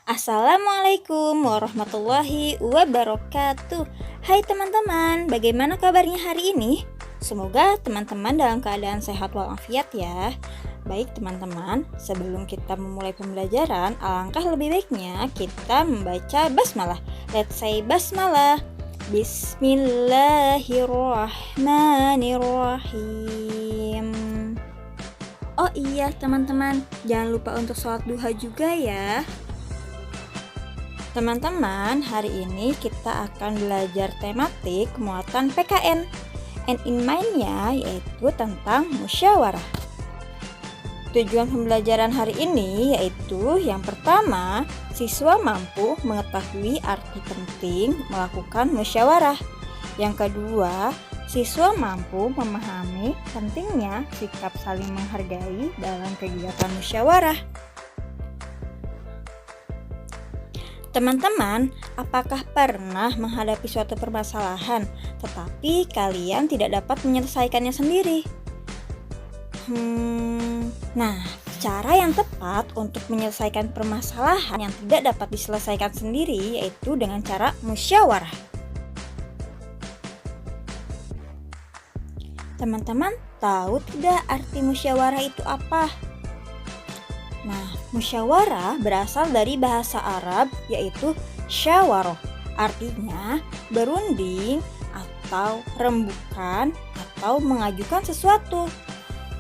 Assalamualaikum warahmatullahi wabarakatuh. Hai teman-teman, bagaimana kabarnya hari ini? Semoga teman-teman dalam keadaan sehat walafiat ya. Baik teman-teman, sebelum kita memulai pembelajaran, alangkah lebih baiknya kita membaca basmalah. Let's say basmalah. Bismillahirrahmanirrahim. Oh iya teman-teman, jangan lupa untuk sholat duha juga ya. Teman-teman, hari ini kita akan belajar tematik muatan PKN and in mind-nya yaitu tentang musyawarah. Tujuan pembelajaran hari ini yaitu yang pertama, siswa mampu mengetahui arti penting melakukan musyawarah. Yang kedua, siswa mampu memahami pentingnya sikap saling menghargai dalam kegiatan musyawarah. Teman-teman, apakah pernah menghadapi suatu permasalahan tetapi kalian tidak dapat menyelesaikannya sendiri? Nah, cara yang tepat untuk menyelesaikan permasalahan yang tidak dapat diselesaikan sendiri yaitu dengan cara musyawarah. Teman-teman tahu tidak arti musyawarah itu apa? Nah, musyawarah berasal dari bahasa Arab yaitu syawaroh. Artinya berunding atau rembukan atau mengajukan sesuatu.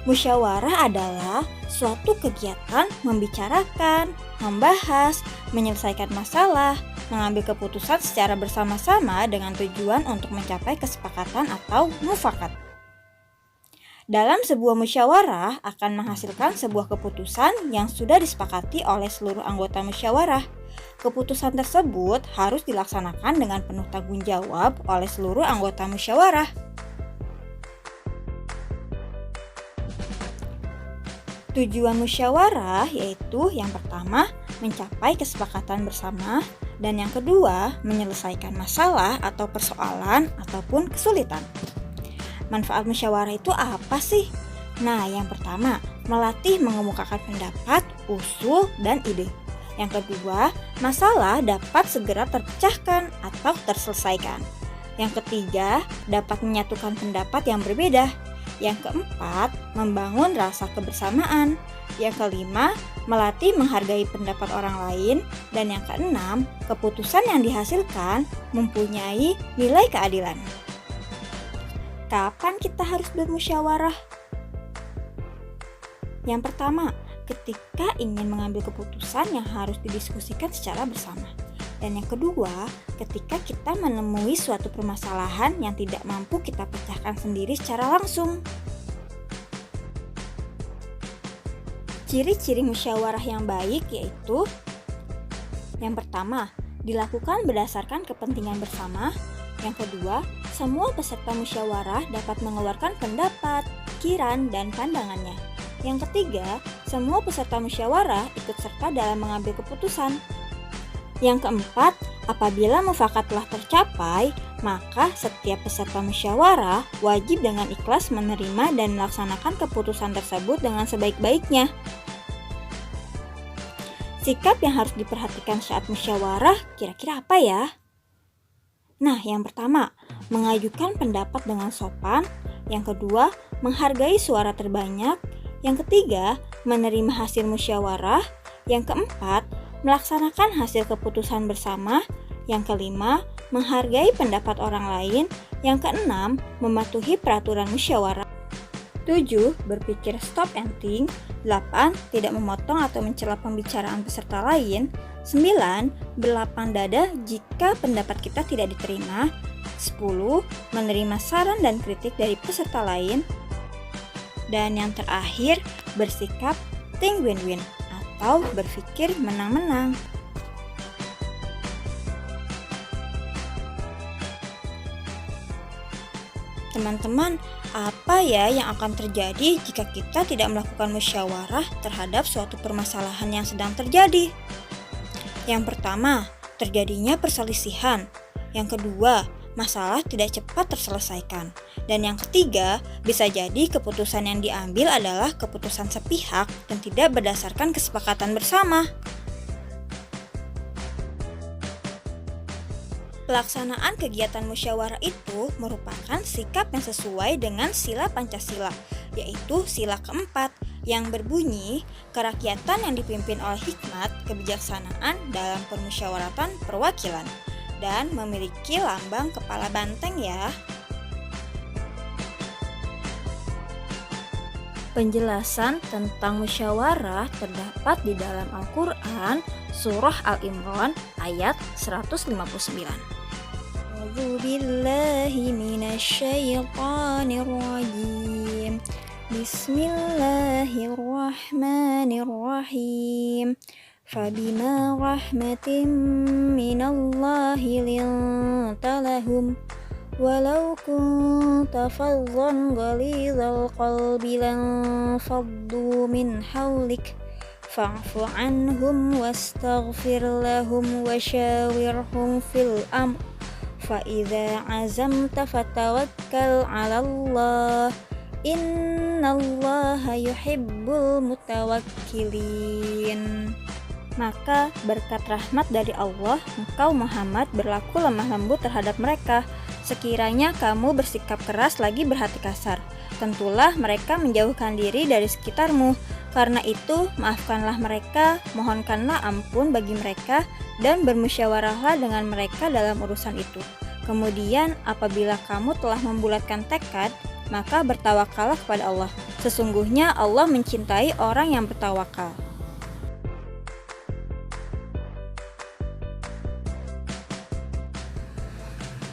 Musyawarah adalah suatu kegiatan membicarakan, membahas, menyelesaikan masalah, mengambil keputusan secara bersama-sama dengan tujuan untuk mencapai kesepakatan atau mufakat. Dalam sebuah musyawarah akan menghasilkan sebuah keputusan yang sudah disepakati oleh seluruh anggota musyawarah. Keputusan tersebut harus dilaksanakan dengan penuh tanggung jawab oleh seluruh anggota musyawarah. Tujuan musyawarah yaitu yang pertama, mencapai kesepakatan bersama, dan yang kedua, menyelesaikan masalah atau persoalan ataupun kesulitan. Manfaat musyawarah itu apa sih? Nah, yang pertama, melatih mengemukakan pendapat, usul, dan ide. Yang kedua, masalah dapat segera terpecahkan atau terselesaikan. Yang ketiga, dapat menyatukan pendapat yang berbeda. Yang keempat, membangun rasa kebersamaan. Yang kelima, melatih menghargai pendapat orang lain. Dan yang keenam, keputusan yang dihasilkan mempunyai nilai keadilan. Kapan kita harus bermusyawarah? Yang pertama, ketika ingin mengambil keputusan yang harus didiskusikan secara bersama. Dan yang kedua, ketika kita menemui suatu permasalahan yang tidak mampu kita pecahkan sendiri secara langsung. Ciri-ciri musyawarah yang baik yaitu: yang pertama, dilakukan berdasarkan kepentingan bersama. Yang kedua, semua peserta musyawarah dapat mengeluarkan pendapat, pikiran, dan pandangannya. Yang ketiga, semua peserta musyawarah ikut serta dalam mengambil keputusan. Yang keempat, apabila mufakat telah tercapai, maka setiap peserta musyawarah wajib dengan ikhlas menerima dan melaksanakan keputusan tersebut dengan sebaik-baiknya. Sikap yang harus diperhatikan saat musyawarah kira-kira apa ya? Nah, yang pertama, mengajukan pendapat dengan sopan. Yang kedua, menghargai suara terbanyak. Yang ketiga, menerima hasil musyawarah. Yang keempat, melaksanakan hasil keputusan bersama. Yang kelima, menghargai pendapat orang lain. Yang keenam, mematuhi peraturan musyawarah. 7. Berpikir stop and think. 8. Tidak memotong atau mencela pembicaraan peserta lain. 9. Berlapang dada jika pendapat kita tidak diterima. 10. Menerima saran dan kritik dari peserta lain. Dan yang terakhir, bersikap think win-win atau berpikir menang-menang. Teman-teman, apa ya yang akan terjadi jika kita tidak melakukan musyawarah terhadap suatu permasalahan yang sedang terjadi? Yang pertama, terjadinya perselisihan. Yang kedua, masalah tidak cepat terselesaikan. Dan yang ketiga, bisa jadi keputusan yang diambil adalah keputusan sepihak dan tidak berdasarkan kesepakatan bersama. Pelaksanaan kegiatan musyawarah itu merupakan sikap yang sesuai dengan sila Pancasila, yaitu sila keempat yang berbunyi kerakyatan yang dipimpin oleh hikmat kebijaksanaan dalam permusyawaratan perwakilan dan memiliki lambang kepala banteng ya. Penjelasan tentang musyawarah terdapat di dalam Al-Quran, Surah Al-Imran ayat 159. A'udzu billahi minasyaitonir rajim. Bismillahirrahmanirrahim. Fabima rahmatin minallahi linta lahum walau kunta faddan ghalidhal qalbi lanfaddu min hawlik fa'fu anhum wastaghfir lahum wasyawirhum fil amr fa idza azamta fatawakkal 'alallah innallaha yuhibbul mutawakkilin. Maka berkat rahmat dari Allah, engkau Muhammad berlaku lemah lembut terhadap mereka. Sekiranya kamu bersikap keras lagi berhati kasar, tentulah mereka menjauhkan diri dari sekitarmu. Karena itu, maafkanlah mereka, mohonkanlah ampun bagi mereka, dan bermusyawarahlah dengan mereka dalam urusan itu. Kemudian, apabila kamu telah membulatkan tekad, maka bertawakallah kepada Allah. Sesungguhnya Allah mencintai orang yang bertawakal.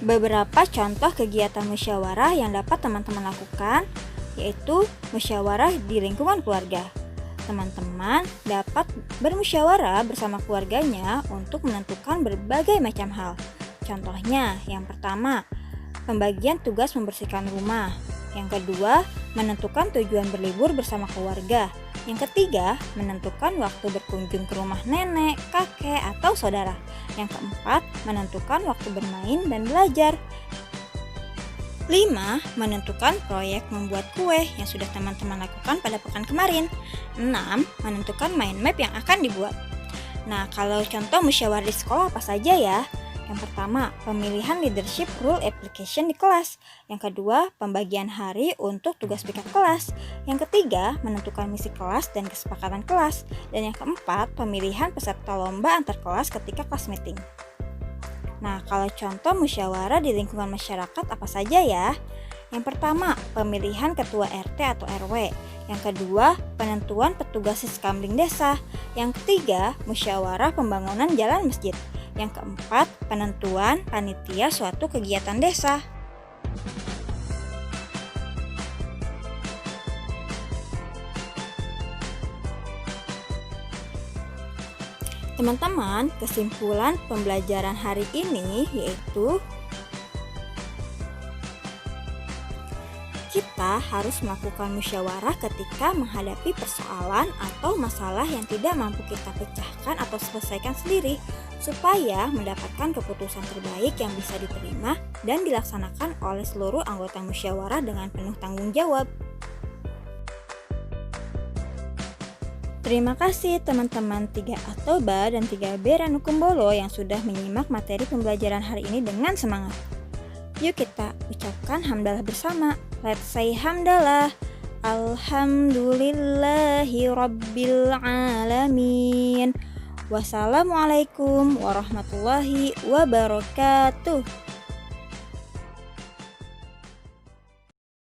Beberapa contoh kegiatan musyawarah yang dapat teman-teman lakukan, yaitu musyawarah di lingkungan keluarga. Teman-teman dapat bermusyawarah bersama keluarganya untuk menentukan berbagai macam hal. Contohnya, yang pertama, pembagian tugas membersihkan rumah. Yang kedua, menentukan tujuan berlibur bersama keluarga. Yang ketiga, menentukan waktu berkunjung ke rumah nenek, kakek, atau saudara. Yang keempat, menentukan waktu bermain dan belajar. 5. Menentukan proyek membuat kue yang sudah teman-teman lakukan pada pekan kemarin. 6. Menentukan mind map yang akan dibuat. Nah, kalau contoh musyawarah di sekolah apa saja ya? Yang pertama, pemilihan leadership role application di kelas. Yang kedua, pembagian hari untuk tugas backup kelas. Yang ketiga, menentukan misi kelas dan kesepakatan kelas. Dan yang keempat, pemilihan peserta lomba antar kelas ketika kelas meeting. Nah, kalau contoh musyawarah di lingkungan masyarakat apa saja ya? Yang pertama, pemilihan ketua RT atau RW. Yang kedua, penentuan petugas siskamling desa. Yang ketiga, musyawarah pembangunan jalan masjid. Yang keempat, penentuan panitia suatu kegiatan desa. Teman-teman, kesimpulan pembelajaran hari ini yaitu kita harus melakukan musyawarah ketika menghadapi persoalan atau masalah yang tidak mampu kita pecahkan atau selesaikan sendiri, supaya mendapatkan keputusan terbaik yang bisa diterima dan dilaksanakan oleh seluruh anggota musyawarah dengan penuh tanggung jawab. Terima kasih teman-teman 3A Toba dan 3B Ranukumbolo yang sudah menyimak materi pembelajaran hari ini dengan semangat. Yuk kita ucapkan hamdalah bersama. Let's say hamdalah. Alhamdulillahi Rabbil Alamin. Wassalamualaikum warahmatullahi wabarakatuh.